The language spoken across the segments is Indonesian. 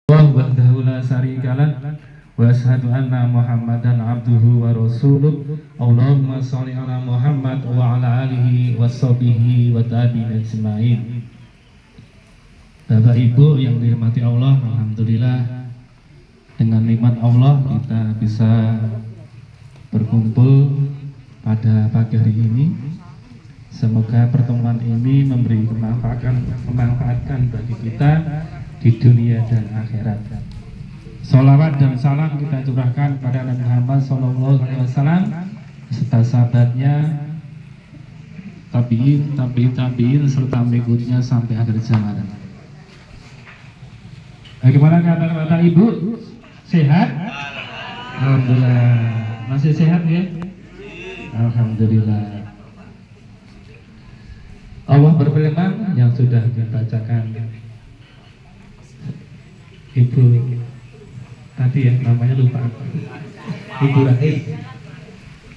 wahdahu la syarikalah wa asyhadu anna Muhammadan abduhu wa rasuluh. Allahumma sholli ala Muhammad wa ala alihi wa sahbihi wa tabi'in ajmain. Bapak Ibu yang dirahmati Allah, alhamdulillah dengan nikmat Allah kita bisa berkumpul pada pagi hari ini. Semoga pertemuan ini memberi kemanfaatan bagi kita di dunia dan akhirat. Salawat dan salam kita curahkan pada Nabi Muhammad SAW serta sahabatnya, tabi'in serta berikutnya sampai akhir zaman. Bagaimana kabar Bapak Ibu? Sehat? Alhamdulillah. Masih sehat ya? Alhamdulillah. Allah berfirman yang sudah dibacakan Ibu tadi yang namanya lupa, Ibu Rahim,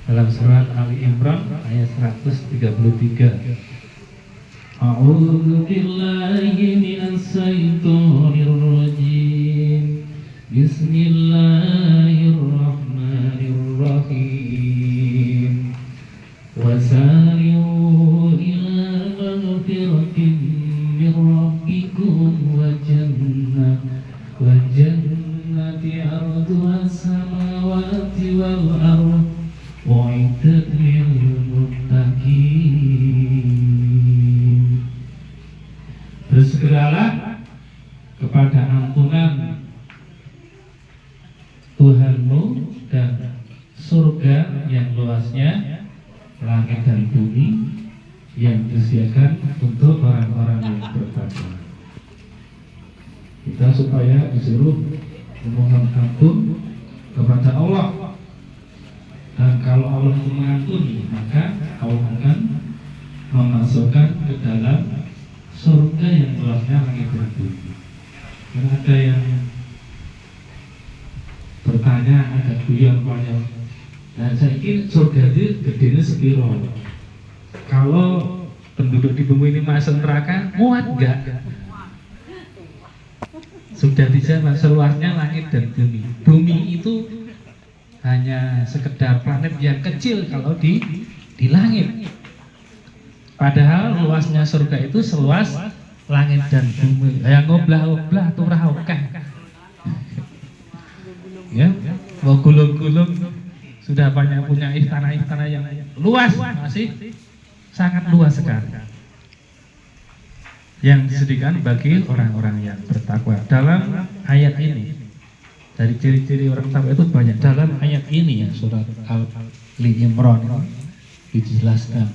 dalam surat Ali Imran ayat 133. A'udzu billahi minas syaitonir rajim. Bismillahirrahmanirrahim. Wasari'u ila maghfiratin min rabbikum wa jannati arduha samawati wal ardh u'iddat lil muttaqin. Bersegeralah kepada ampunan Tuhanmu dan surga yang luasnya langit dan bumi yang disediakan untuk orang-orang yang bertakwa. Kita supaya disuruh memohon ampun kepada Allah, dan kalau Allah mengampuni maka Allah akan memasukkan ke dalam surga yang luasnya langit dan bumi. Karena ada yang bertanya agak guyon-guyon, nah saya kira surga itu gedenya sepiro? Kalau penduduk di bumi ini masuk neraka, muat enggak? Sudah dijawab, seluasnya langit dan bumi. Bumi itu hanya sekedar planet yang kecil kalau di langit. Padahal luasnya surga itu seluas langit dan bumi. Yang ngoblah-ngoblah turah okeh. Ya, mau gulung-gulung sudah banyak punya istana-istana yang luas, masih sangat luas sekali, yang disediakan bagi orang-orang yang bertakwa. Dalam ayat ini, dari ciri-ciri orang takwa itu banyak. Dalam ayat ini ya, surat Ali Imran dijelaskan,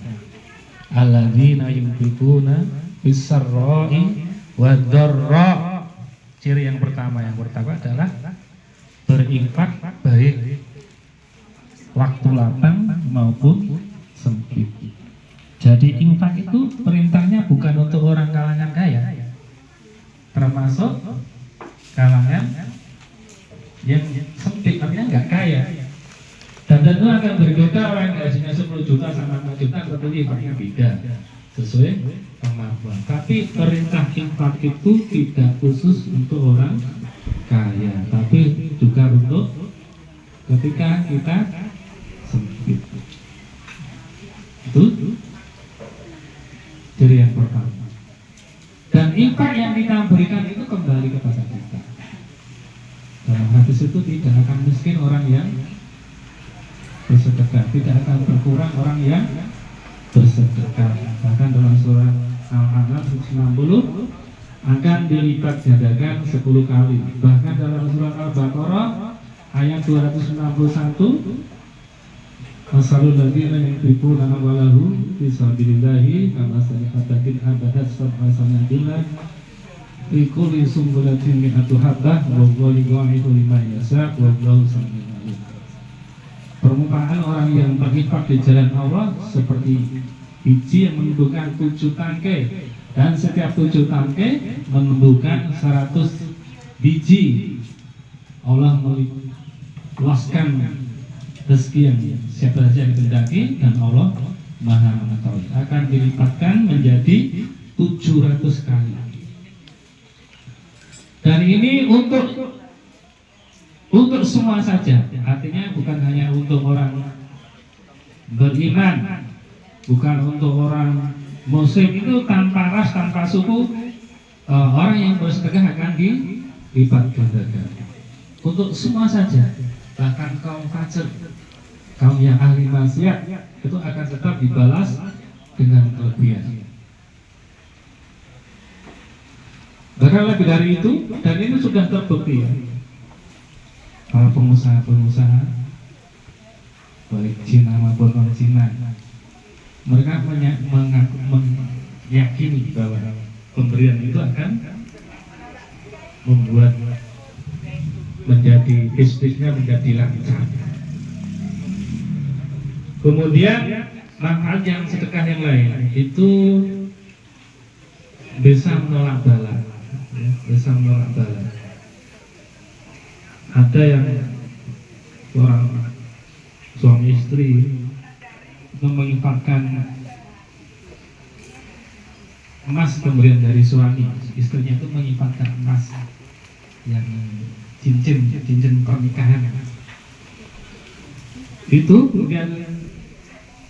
alladzina yunfiquna fis-sarra'i wad-dharra. Ciri yang pertama yang bertakwa adalah berinfak baik waktu lapang maupun sempit. Jadi infak itu perintahnya bukan untuk orang kalangan kaya, termasuk kalangan yang sempit, artinya nggak kaya. Dan tentu akan berbeda orang yang gajinya 10 juta sama 4 juta, tentunya infaknya beda sesuai kemampuan. Tapi perintah infak itu tidak khusus untuk orang kaya, tapi juga untuk ketika kita sempit. Itu jadi yang pertama. Dan infak yang kita berikan itu kembali kepada kita. Dalam hadis itu tidak akan miskin orang yang bersedekah, tidak akan berkurang orang yang bersedekah. Bahkan dalam surat Al-An'am 160 akan dilipat gandakan 10 kali. Bahkan dalam surat Al-Baqarah ayat 261, masalul ladzina yunfiquna amwalahum fi sabilillahi kamathali habatin ambatat sab'a sanabillah fi kulli sunbulatin mi'atu habbah wallahu yudha'ifu liman yasha' wallahu sami'un alim. Permukaan orang yang berinfak di jalan Allah seperti biji yang menumbuhkan 7 tangkai, dan setiap 7 tangkai menumbuhkan 100 biji. Allah meluaskan rezeki yang siapa saja yang dikehendaki, dan Allah Maha Mengetahui. Akan dilipatkan menjadi 700 kali. Dan ini untuk semua saja, artinya bukan hanya untuk orang beriman, bukan untuk orang muslim. Itu tanpa ras, tanpa suku, orang yang bersedekah akan dilipat gandakan. Untuk semua saja, bahkan kaum fajir, kaum yang ahli maksiat, itu akan tetap dibalas dengan kelebihan. Bahkan lebih dari itu, dan ini sudah terbukti ya, para pengusaha-pengusaha baik Cina maupun non Cina, mereka meyakini bahwa pemberian itu akan membuat menjadi bisnisnya menjadi lancar. Kemudian manfaat yang sedekah yang lain itu bisa menolak bala, ya, bisa menolak bala. Ada yang orang suami istri itu menginfakkan emas pemberian dari suami, istrinya itu menginfakkan emas yang cincin pernikahan. Itu kemudian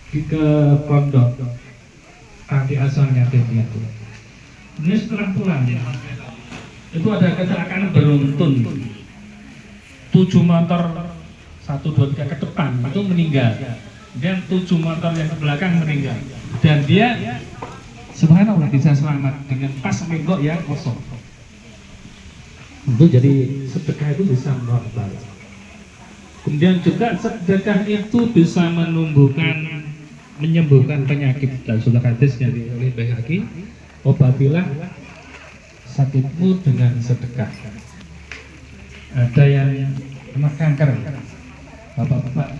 ke pondok panti asuhan yatim piatu. Ini setelah pulang ya, itu ada kecelakaan beruntun, 7 motor 1, 2, 3 ke depan itu meninggal, dan 7 motor yang ke belakang meninggal, dan dia subhanallah bisa selamat dengan pas menggok yang kosong. Itu jadi sedekah itu bisa menolak bala. Kemudian juga sedekah itu bisa menyembuhkan penyakit. Dan sudah hadis yang oleh Baihaqi, obatilah sakitmu dengan sedekah. Ada yang kena kanker, bapak-bapak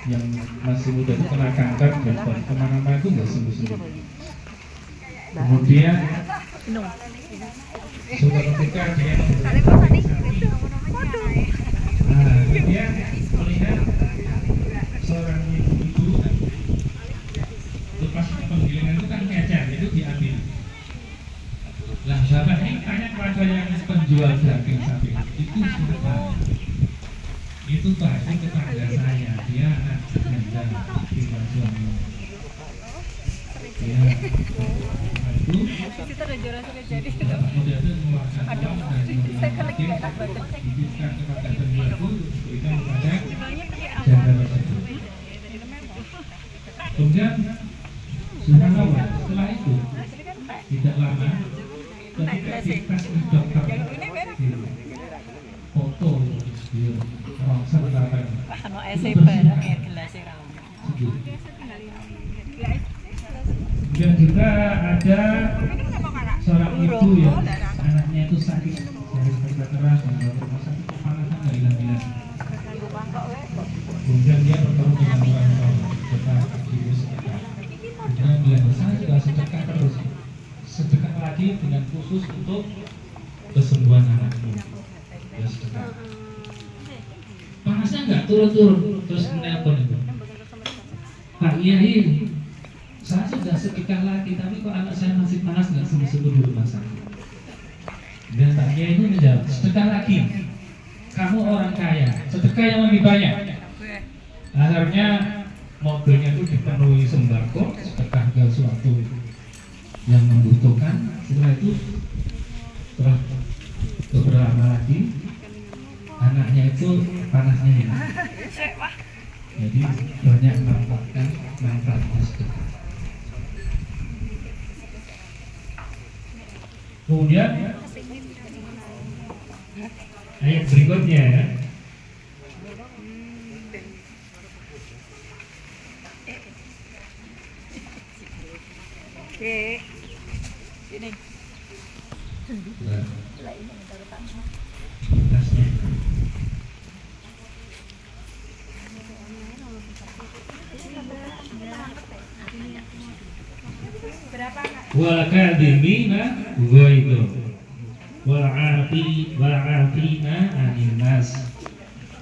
yang masih muda itu kena kanker, dan kemana-mana itu nggak sembuh-sembuh. Kemudian sudah ketika dia dia melihat seorang ibu lepas penggilingan itu kan ngecer, itu diambil. Lah bapak ini tanya kepada yang penjual daging sapi, itu siapa? Itu Pak, itu tetangga saya, dia anak ganda tinggal suami. Dia itu kemudian itu mengeluarkan uang dari dititipkan kepada penjual itu, diberikan kepada janda tersebut. Kemudian subhanallah, setelah itu tidak lama ketika dites di dokter foto rongsor darah dan juga ada seorang ibu yang anaknya itu sakit dari kerja keras dan rumah sakit kepanasan nggak hilang-hilang. Kemudian dia bertemu dengan orang tua sedekah aktivis sedekah. Dia bilang, saya sudah sedekah terus, sedekah lagi dengan khusus untuk kesembuhan anakmu. Dia sedekah. Panasnya nggak turun-turun, terus menelpon itu, Pak Kiai, saya sudah sedekah lagi, tapi kok anak saya masih panas nggak sembuh-sembuh di rumah sakit. Dan Pak Kiai itu menjawab, sedekah lagi, kamu orang kaya, sedekah yang lebih banyak. Akhirnya mobilnya itu dipenuhi sembako, sedekah ke suatu yang membutuhkan. Setelah itu, setelah beberapa lama lagi, anaknya itu panasnya hilang. Jadi banyak manfaatnya sedekah. Kemudian ayat berikutnya ya. Ini. Wal kadhimina ghaidha wal afina 'anil nas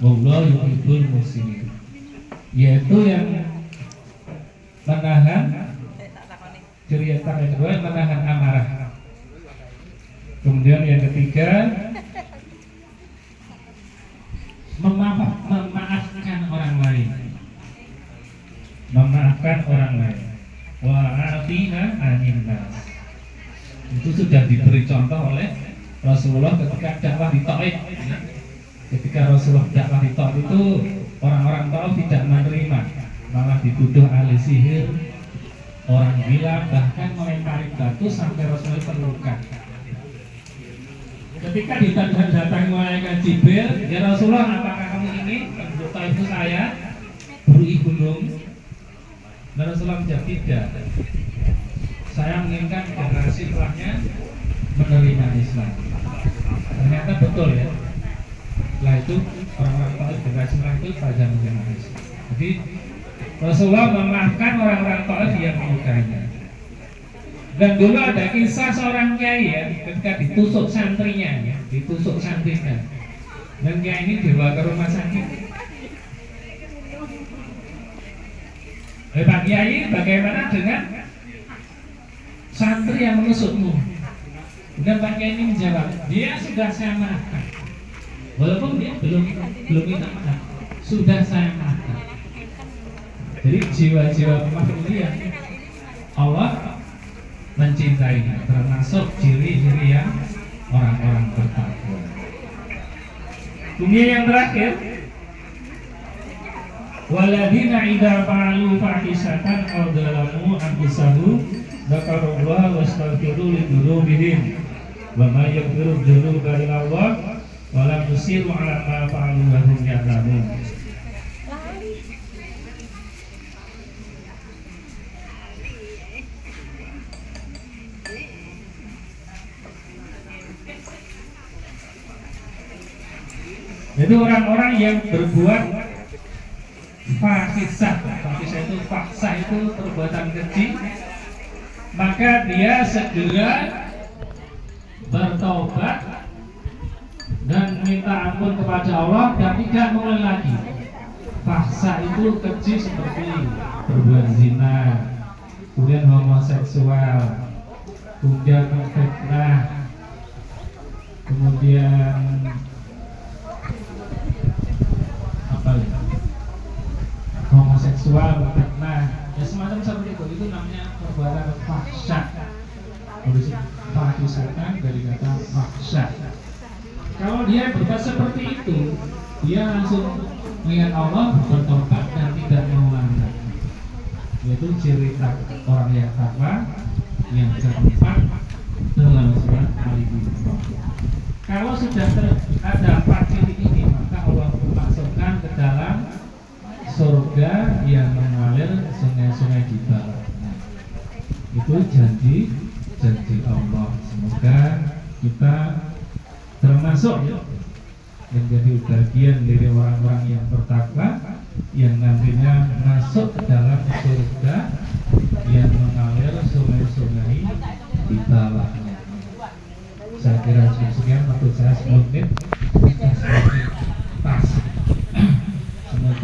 wallahu yuhibbul muhsinin, yaitu yang menahan, cerita yang kedua menahan amarah, Kemudian yang ketiga, memaafkan orang lain. Memaafkan orang lain. Wa'afina anin nas. Itu sudah diberi contoh oleh Rasulullah ketika dakwah di Taif. Ketika Rasulullah dakwah di Taif itu orang-orang Taif tidak menerima, malah dituduh ahli sihir. Orang gila, bahkan melempari batu sampai Rasulullah terluka. Ketika datang malaikat Jibril, ya Rasulullah, apakah kamu ingin penduduk Taif itu saya beri gunung? Dan Rasulullah menjawab, tidak. Saya menginginkan generasi setelahnya menerima Islam. Ternyata betul ya. Setelah itu orang-orang Taif generasi setelah itu pada menerima Islam. Jadi Rasulullah memaafkan orang-orang Taif yang menyukainya. Dan dulu ada kisah seorang kiai ya, ketika ditusuk santrinya ya, ditusuk santrinya. Dan kiai ini dibawa ke rumah sakit. Pak Kiai, bagaimana dengan santri yang menusukmu? Dan Pak Kiai ini menjawab, dia sudah saya maafkan. Walaupun dia belum minta maaf, sudah saya maafkan. Jadi jiwa-jiwa pemaaf Allah mencintainya, termasuk ciri-ciri yang orang-orang bertakwa. Kemudian yang terakhir, waladina idza fa'alu fahisatan aw dzalamu anfusahum dzakarullaha wastaghfiru lidzunubihim wa may yaghfiru dzunuba illa Allah wa lam yusiru 'ala ma fa'alu wa hum ya'lamun. Jadi orang-orang yang berbuat fahisah itu faksa itu perbuatan keji, maka dia segera bertobat dan minta ampun kepada Allah dan tidak mengulangi lagi. Faksa itu keji seperti berbuat zina, kemudian homoseksual, kemudian fitnah, kemudian homoseksual, fitnah, ya semacam seperti itu namanya perbuatan fahsya. Fahisatan dari kata fahsya. Kalau dia berbuat seperti itu, dia langsung mengingat Allah, bertobat dan tidak mengulangi. Yaitu ciri orang yang takwa yang keempat dalam surat Al-Imran. Kalau sudah ada empat ciri ini, maka Allah memasukkan ke dalam surga yang mengalir sungai-sungai di bawahnya. Itu janji Allah. Semoga kita termasuk menjadi bagian dari orang-orang yang bertakwa yang nantinya masuk ke dalam surga yang mengalir sungai-sungai di bawahnya. Saya kira sekian waktu saya 10 menit.